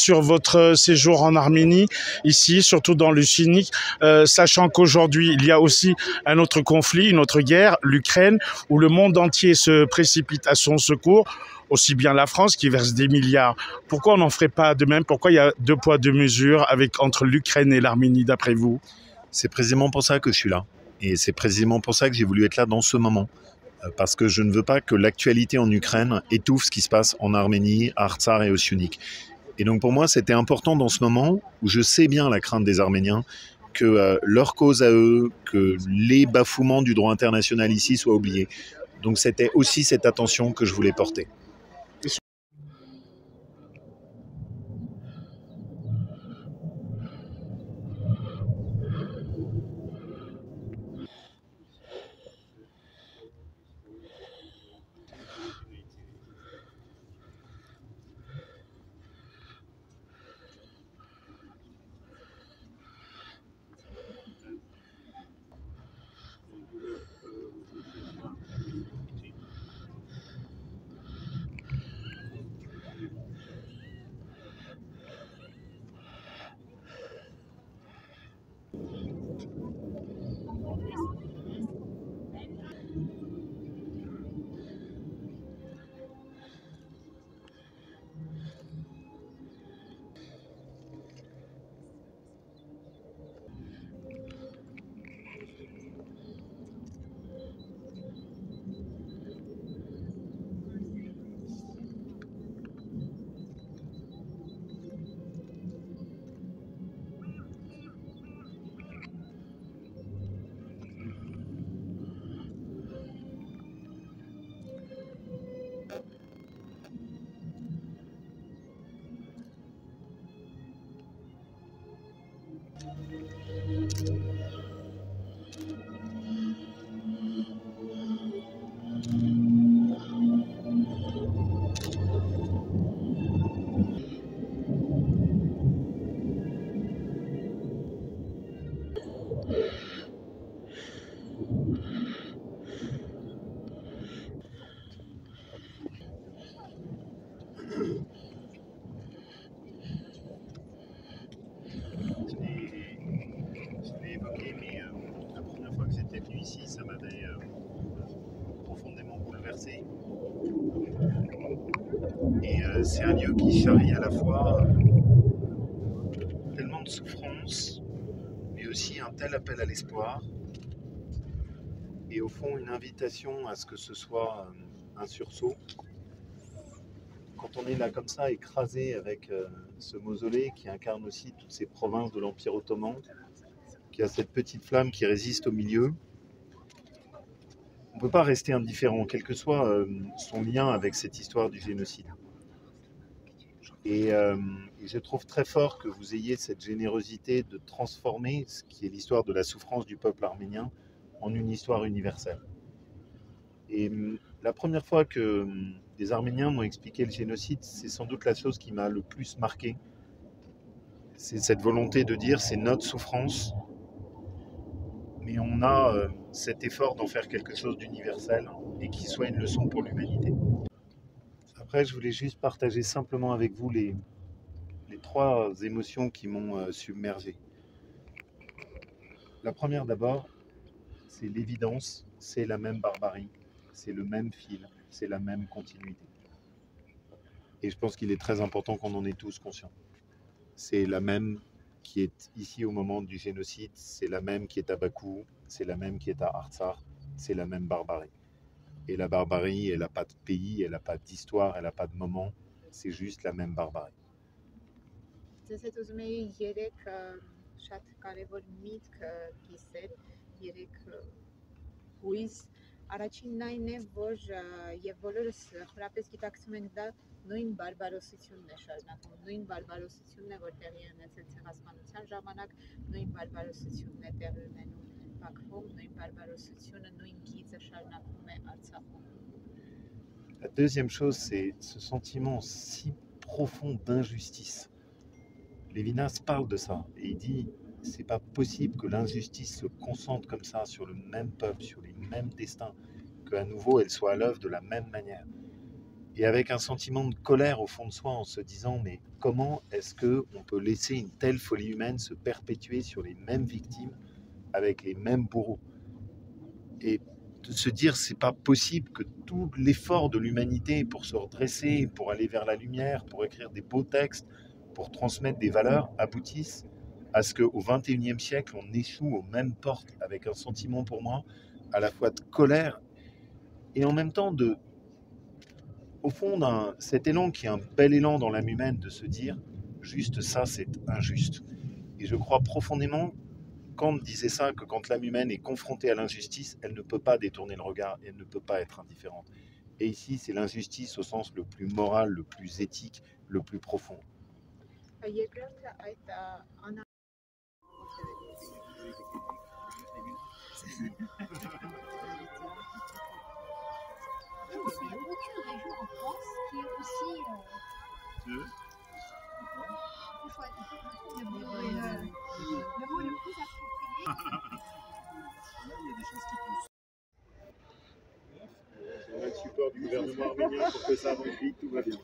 sur votre séjour en Arménie, ici, surtout dans le Synique, sachant qu'aujourd'hui, il y a aussi un autre conflit, une autre guerre, l'Ukraine, où le monde entier se précipite à son secours, aussi bien la France qui verse des milliards. Pourquoi on n'en ferait pas de même? Pourquoi il y a deux poids, deux mesures entre l'Ukraine et l'Arménie, d'après vous? C'est précisément pour ça que je suis là. Et c'est précisément pour ça que j'ai voulu être là dans ce moment. Parce que je ne veux pas que l'actualité en Ukraine étouffe ce qui se passe en Arménie, à Artsakh et au Syunik. Et donc pour moi, c'était important dans ce moment où je sais bien la crainte des Arméniens, que leur cause à eux, que les bafouements du droit international ici soient oubliés. Donc c'était aussi cette attention que je voulais porter. Je l'ai évoqué, mais la première fois que j'étais venu ici, ça m'avait profondément bouleversé. Et c'est un lieu qui charrie à la fois tellement de souffrance, mais aussi un tel appel à l'espoir, et au fond une invitation à ce que ce soit un sursaut. Quand on est là comme ça, écrasé avec ce mausolée qui incarne aussi toutes ces provinces de l'Empire ottoman, qui a cette petite flamme qui résiste au milieu, on ne peut pas rester indifférent, quel que soit son lien avec cette histoire du génocide. Et je trouve très fort que vous ayez cette générosité de transformer ce qui est l'histoire de la souffrance du peuple arménien en une histoire universelle. Et la première fois que des Arméniens m'ont expliqué le génocide, c'est sans doute la chose qui m'a le plus marqué. C'est cette volonté de dire c'est notre souffrance, mais on a cet effort d'en faire quelque chose d'universel et qui soit une leçon pour l'humanité. Après, je voulais juste partager simplement avec vous les trois émotions qui m'ont submergé. La première d'abord, c'est l'évidence, c'est la même barbarie, c'est le même fil, c'est la même continuité. Et je pense qu'il est très important qu'on en ait tous conscients. C'est la même qui est ici au moment du génocide, c'est la même qui est à Bakou, c'est la même qui est à Artsakh, c'est la même barbarie. Et la barbarie, elle n'a pas de pays, elle n'a pas d'histoire, elle n'a pas de moment, c'est juste la même barbarie. Ձեզ հետ ուզում էի երեք շատ կարևոր միտք կիսել, երեք հույզ։ Առաջինն այն է, որ եւ բոլորս խորապես գիտակցում ենք դա նույն բարբարոսությունն է շարունակվում, նույն բարբարոսությունն է, որ տեղի ունեցել ցեղասպանության ժամանակ, նույն բարբարոսությունն է տեղի ունենում Բաքվում, նույն բարբարոսությունը, նույն գիծը շարունակվում է Արցախում։ La deuxième chose, c'est ce sentiment si profond d'injustice. Lévinas parle de ça et il dit c'est pas possible que l'injustice se concentre comme ça sur le même peuple, sur les mêmes destins, qu'à nouveau elle soit à l'œuvre de la même manière. et avec un sentiment de colère au fond de soi en se disant mais comment est-ce qu'on peut laisser une telle folie humaine se perpétuer sur les mêmes victimes avec les mêmes bourreaux, et de se dire c'est pas possible que tout l'effort de l'humanité pour se redresser, pour aller vers la lumière, pour écrire des beaux textes, pour transmettre des valeurs aboutisse à ce qu'au XXIe siècle on échoue aux mêmes portes, avec un sentiment pour moi à la fois de colère et en même temps de, au fond, cet élan qui est un bel élan dans l'âme humaine de se dire juste ça c'est injuste. Et je crois profondément, Kant disait ça, que quand l'âme humaine est confrontée à l'injustice, elle ne peut pas détourner le regard, elle ne peut pas être indifférente. Et ici, c'est l'injustice au sens le plus moral, le plus éthique, le plus profond. Երկրորդը այդ Il n'y a aucune région en France qui est aussi le mot le plus approprié. Il y a des choses qui poussent. On a le support du gouvernement arménien pour que ça avance vite, tout va bien.